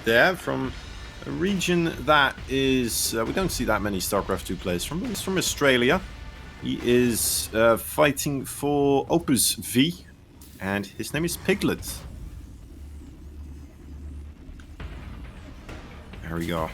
there from a region that is... we don't see that many StarCraft 2 players from. He's from Australia. He is fighting for Opus V, and his name is Piglet. There we go.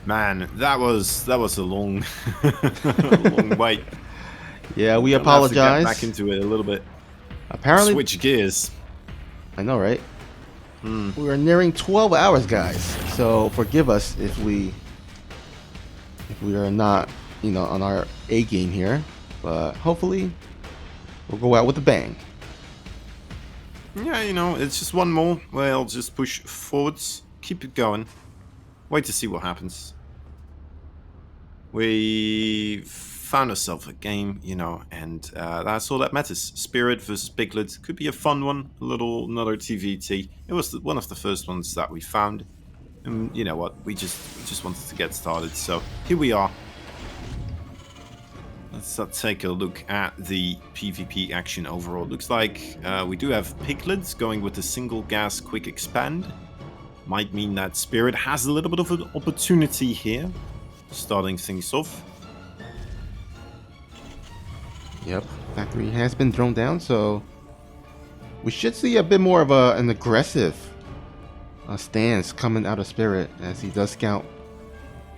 Man, that was a long, long wait. Yeah, we apologize. Get back into it a little bit. Apparently, switch gears. I know, right? We are nearing 12 hours, guys. So forgive us if we are not, on our A game here. But hopefully, we'll go out with a bang. Yeah, it's just one more. Well, just push forwards, keep it going. Wait to see what happens. We found ourselves a game, and that's all that matters. Spirit versus Piglet could be a fun one, another TVT. It was one of the first ones that we found, and you know what? We just wanted to get started, so here we are. Let's take a look at the PvP action overall. Looks like we do have Piglets going with a single gas quick expand. Might mean that Spirit has a little bit of an opportunity here, starting things off. Yep, factory has been thrown down, so we should see a bit more of an aggressive stance coming out of Spirit, as he does scout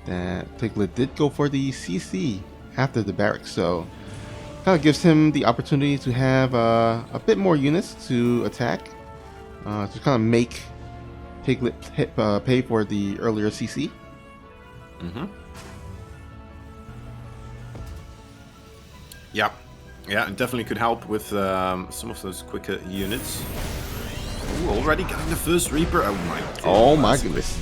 that Piglet did go for the CC after the barracks, so kind of gives him the opportunity to have a bit more units to attack, to kind of make Piglet pay for the earlier CC. Yeah, it definitely could help with some of those quicker units. Ooh, already getting the first Reaper. Oh my god. Oh my goodness.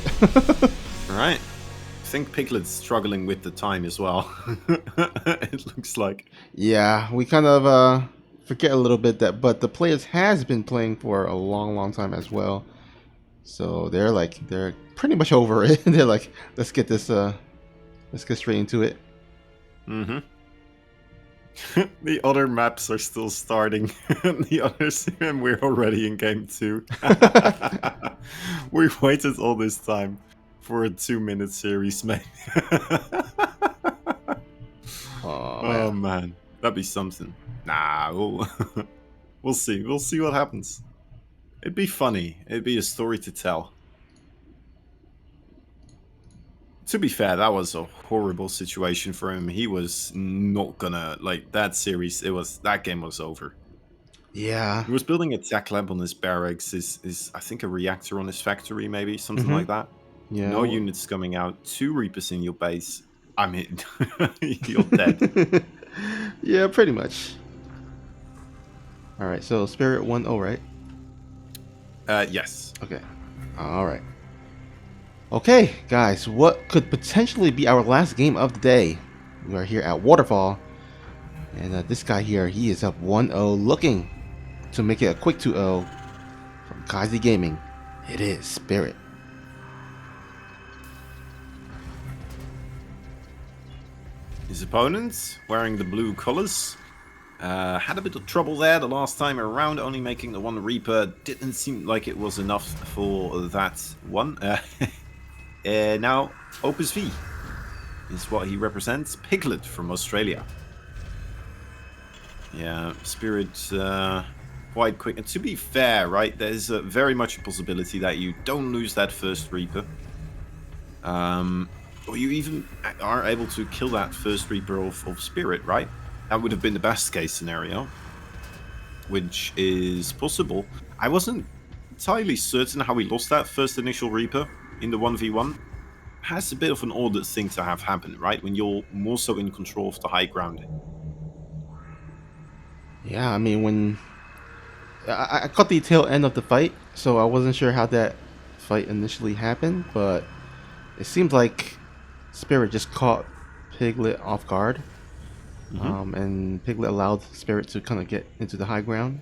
Alright. I think Piglet's struggling with the time as well. It looks like. Yeah, we kind of forget a little bit but the players has been playing for a long time as well. So they're pretty much over it. They're like, let's get straight into it. The other maps are still starting. The others, and we're already in game 2. We waited all this time for a 2-minute series, mate. Oh man, that'd be something. Nah, we'll see. We'll see what happens. It'd be funny. It'd be a story to tell. To be fair, that was a horrible situation for him. He was not gonna that series. That game was over. Yeah. He was building a tech lab on his barracks. Is I think a reactor on his factory, maybe something like that. Yeah. No units coming out. 2 Reapers in your base. I mean, you're dead. Yeah, pretty much. All right. So Spirit 1-0, right? Yes. Okay. All right. Okay, guys, what could potentially be our last game of the day? We are here at Waterfall, and this guy here, he is up 1-0, looking to make it a quick 2-0 from Kazi Gaming. It is Spirit. His opponent, wearing the blue colors, had a bit of trouble there the last time around, only making the 1 Reaper. Didn't seem like it was enough for that one. Now, Opus V is what he represents. Piglet from Australia. Yeah, Spirit quite quick. And to be fair, right, there's very much a possibility that you don't lose that first Reaper. Or you even are able to kill that first Reaper of Spirit, right? That would have been the best case scenario, which is possible. I wasn't entirely certain how he lost that first initial Reaper in the 1v1. Has a bit of an odd thing to have happen, right? When you're more so in control of the high ground. Yeah, I mean, when I caught the tail end of the fight, so I wasn't sure how that fight initially happened, but it seems like Spirit just caught Piglet off guard. And Piglet allowed Spirit to kind of get into the high ground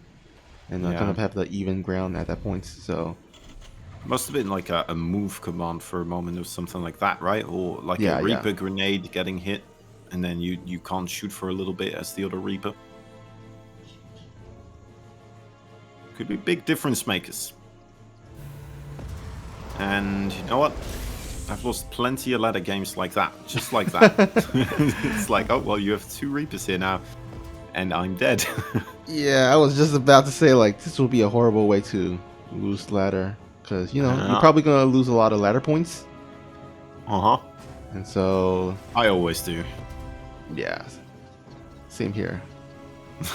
and kind of have the even ground at that point. So must have been like a move command for a moment or something like that, right? Or like a Reaper grenade getting hit, and then you can't shoot for a little bit as the other Reaper. Could be big difference makers. And you know what? I've lost plenty of ladder games like that. Just like that. It's like, oh, well, you have 2 Reapers here now. And I'm dead. Yeah, I was just about to say, like, this would be a horrible way to lose ladder. Because, you know, you're probably going to lose a lot of ladder points. Uh-huh. And so... I always do. Yeah. Same here. It's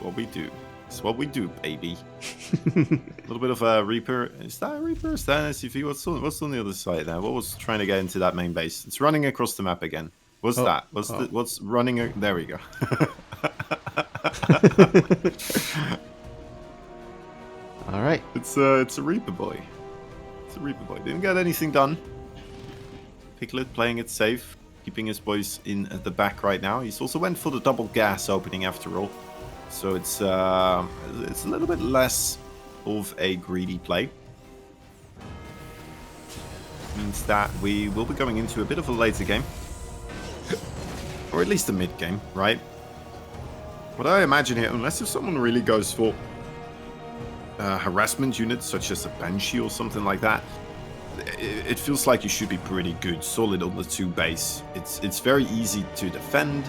what we do. It's what we do, baby. A little bit of a Reaper. Is that a Reaper? Is that an SCV? What's on the other side there? What was trying to get into that main base? It's running across the map again. What's that? What's running? There we go. All right. It's a Reaper boy. It's a Reaper boy. Didn't get anything done. Piglet playing it safe, keeping his boys in the back right now. He's also went for the double gas opening after all. So it's a little bit less of a greedy play. Means that we will be going into a bit of a later game. Or at least a mid game, right? What I imagine here, unless if someone really goes for harassment units such as a Banshee or something like that, it feels like you should be pretty good, solid on the 2 base. It's very easy to defend.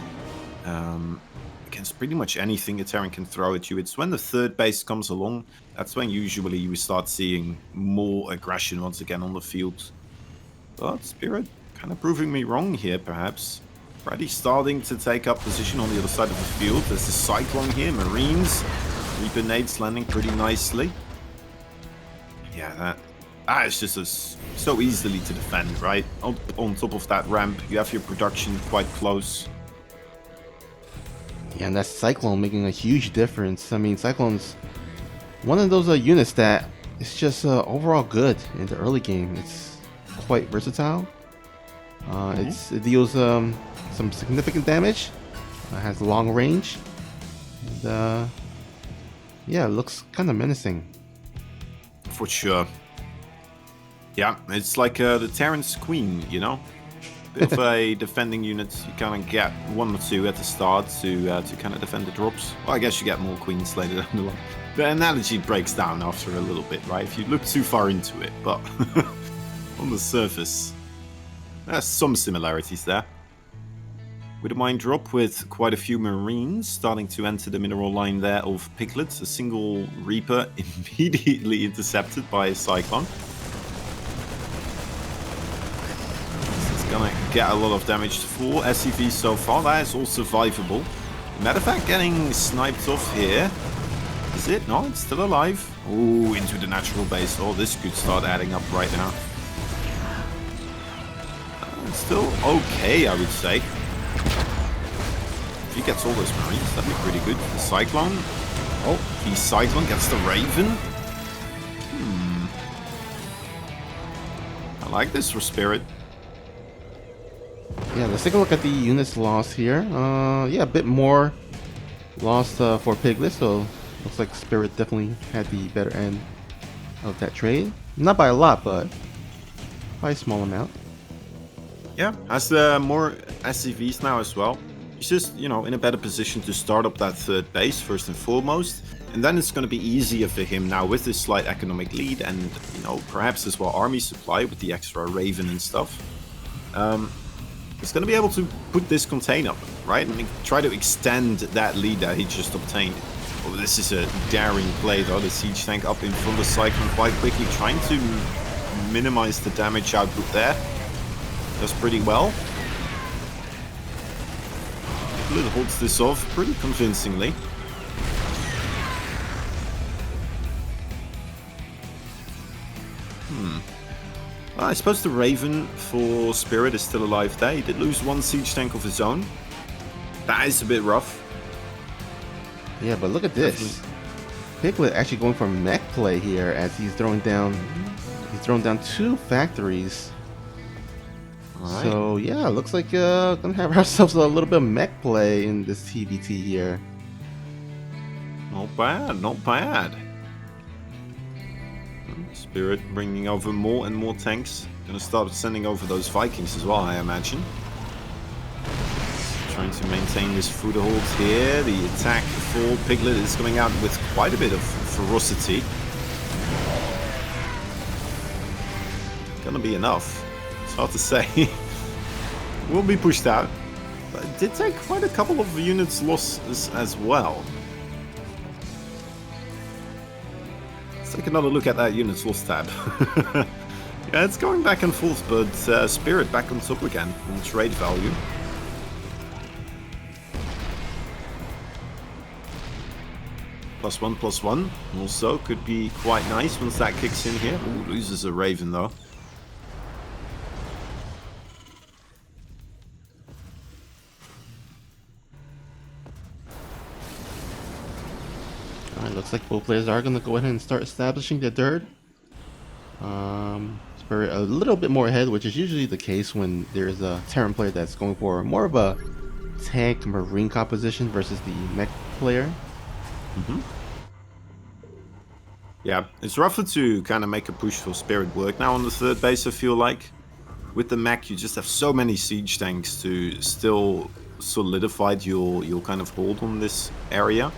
Against pretty much anything a Terran can throw at you. It's when the 3rd base comes along, that's when usually you start seeing more aggression once again on the field. But Spirit kind of proving me wrong here, perhaps. Already starting to take up position on the other side of the field. There's the Cyclone here, Marines. Reaper nades landing pretty nicely. Yeah, that is just so easily to defend, right? On top of that ramp, you have your production quite close. Yeah, and that Cyclone making a huge difference. I mean, Cyclone's one of those units that is just overall good in the early game. It's quite versatile. It deals some significant damage. Has long range. And, yeah, it looks kind of menacing. For sure. Yeah, it's like the Terran's Queen, you know? Bit of a defending unit. You kind of get 1 or 2 at the start to kind of defend the drops. Well, I guess you get more queens later down the line. The analogy breaks down after a little bit, right? If you look too far into it, but on the surface, there's some similarities there. With a mine drop with quite a few Marines starting to enter the mineral line there of Piglets, a single Reaper immediately intercepted by a Cyclone. Gonna get a lot of damage for SCV so far. That is all survivable. Matter of fact, getting sniped off here. Is it? No, it's still alive. Oh, into the natural base. Oh, this could start adding up right now. It's still okay, I would say. If he gets all those Marines, that'd be pretty good. The Cyclone. Oh, the Cyclone gets the Raven. I like this for Spirit. Yeah, let's take a look at the units lost here. Yeah, a bit more lost for Piglet, so looks like Spirit definitely had the better end of that trade. Not by a lot, but by a small amount. Yeah, has more SCVs now as well. He's just, you know, in a better position to start up that 3rd base first and foremost. And then it's going to be easier for him now with this slight economic lead and, you know, perhaps as well army supply with the extra Raven and stuff. He's going to be able to put this contain up, right? And try to extend that lead that he just obtained. Oh, this is a daring play though. The siege tank up in front of the Cyclone quite quickly, trying to minimize the damage output there. Does pretty well. Piglet holds this off pretty convincingly. Well, I suppose the Raven for Spirit is still alive there. He did lose 1 siege tank of his own. That is a bit rough. Yeah, but look at this. Piglet actually going for mech play here as he's throwing down 2 factories. Right. So yeah, looks like gonna have ourselves a little bit of mech play in this TVT here. Not bad, not bad. Spirit bringing over more and more tanks. Gonna start sending over those Vikings as well, I imagine. trying to maintain this foothold here. The attack for Piglet is coming out with quite a bit of ferocity. Gonna be enough. It's hard to say. Will be pushed out. But it did take quite a couple of units lost as well. Let's take another look at that units lost tab. Yeah, it's going back and forth, but Spirit back on top again on trade value. +1/+1 also could be quite nice once that kicks in here. Ooh, loses a Raven though. Alright, looks like both players are going to go ahead and start establishing their dirt. Spirit a little bit more ahead, which is usually the case when there's a Terran player that's going for more of a tank marine composition versus the mech player. Yeah, it's rougher to kind of make a push for Spirit work now on the third base, I feel like. With the mech, you just have so many siege tanks to still solidify your kind of hold on this area.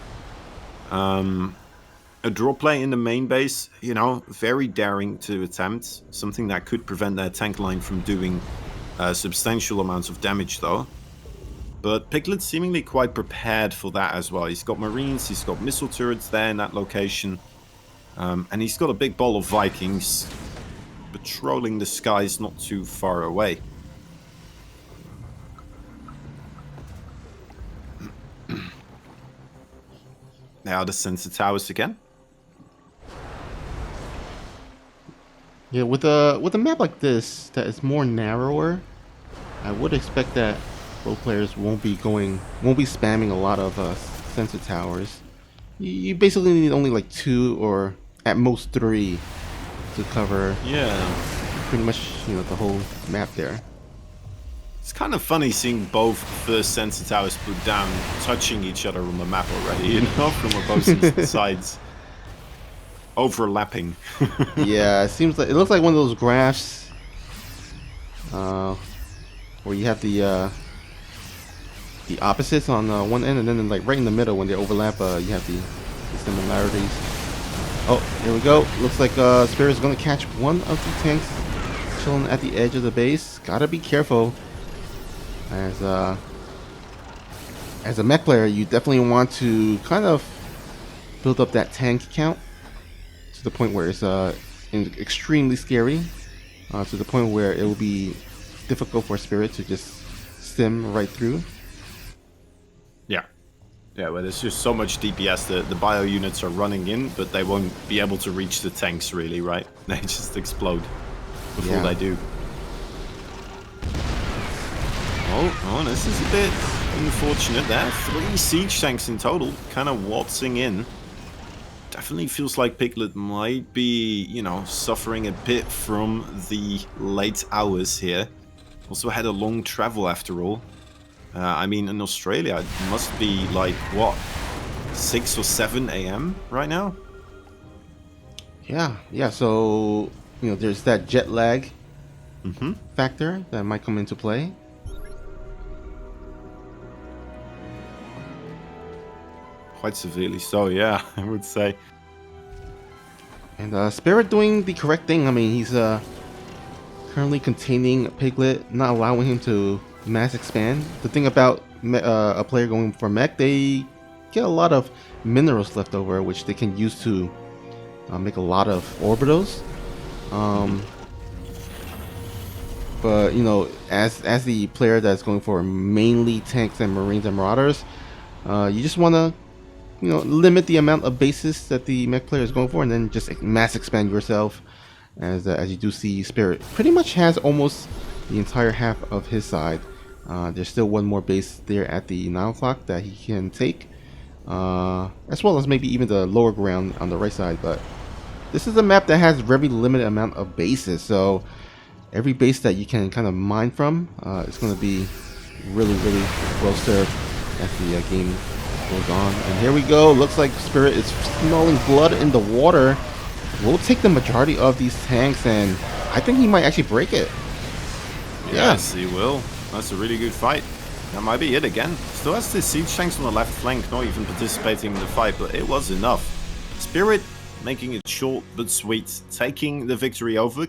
A draw play in the main base, you know, very daring to attempt. Something that could prevent their tank line from doing substantial amounts of damage, though. But Piglet's seemingly quite prepared for that as well. He's got Marines, he's got missile turrets there in that location. And he's got a big ball of Vikings patrolling the skies not too far away. Now the sensor towers again. Yeah, with a map like this that is more narrower, I would expect that both players won't be spamming a lot of sensor towers. You basically need only like 2 or at most 3 to cover. Yeah, pretty much, you know, the whole map there. It's kind of funny seeing both first sensor towers put down, touching each other on the map already, you know, from opposing sides. Overlapping. Yeah, it looks like one of those graphs where you have the opposites on one end, and then like right in the middle when they overlap, you have the similarities. Oh, here we go. Looks like Spirit's gonna catch one of the tanks chilling at the edge of the base. Gotta be careful. As a mech player, you definitely want to kind of build up that tank count to the point where it's extremely scary, to the point where it will be difficult for Spirit to just stim right through. Yeah, well, there's just so much DPS. The bio units are running in, but they won't be able to reach the tanks really, right? They just explode before they do. Oh, this is a bit unfortunate there. 3 siege tanks in total, kind of waltzing in. Definitely feels like Piglet might be, you know, suffering a bit from the late hours here. Also had a long travel after all. I mean, in Australia, it must be like, what, 6 or 7 a.m. right now? Yeah, so, you know, there's that jet lag factor that might come into play. Quite severely so, yeah, I would say. And Spirit doing the correct thing. I mean, he's currently containing Piglet, not allowing him to mass expand. The thing about a player going for mech, they get a lot of minerals left over, which they can use to make a lot of orbitals. But you know, as the player that's going for mainly tanks and marines and marauders, you just want to, you know, limit the amount of bases that the mech player is going for, and then just mass expand yourself. As you do see, Spirit pretty much has almost the entire half of his side. There's still one more base there at the 9 o'clock that he can take, as well as maybe even the lower ground on the right side. But this is a map that has very limited amount of bases, so every base that you can kind of mine from is going to be really well served as the game goes on. And here we go. Looks like Spirit is smelling blood in the water. We'll take the majority of these tanks, and I think he might actually break it. Yes, he will. That's a really good fight. That might be it again. Still has the siege tanks on the left flank, not even participating in the fight, but it was enough. Spirit making it short but sweet, taking the victory over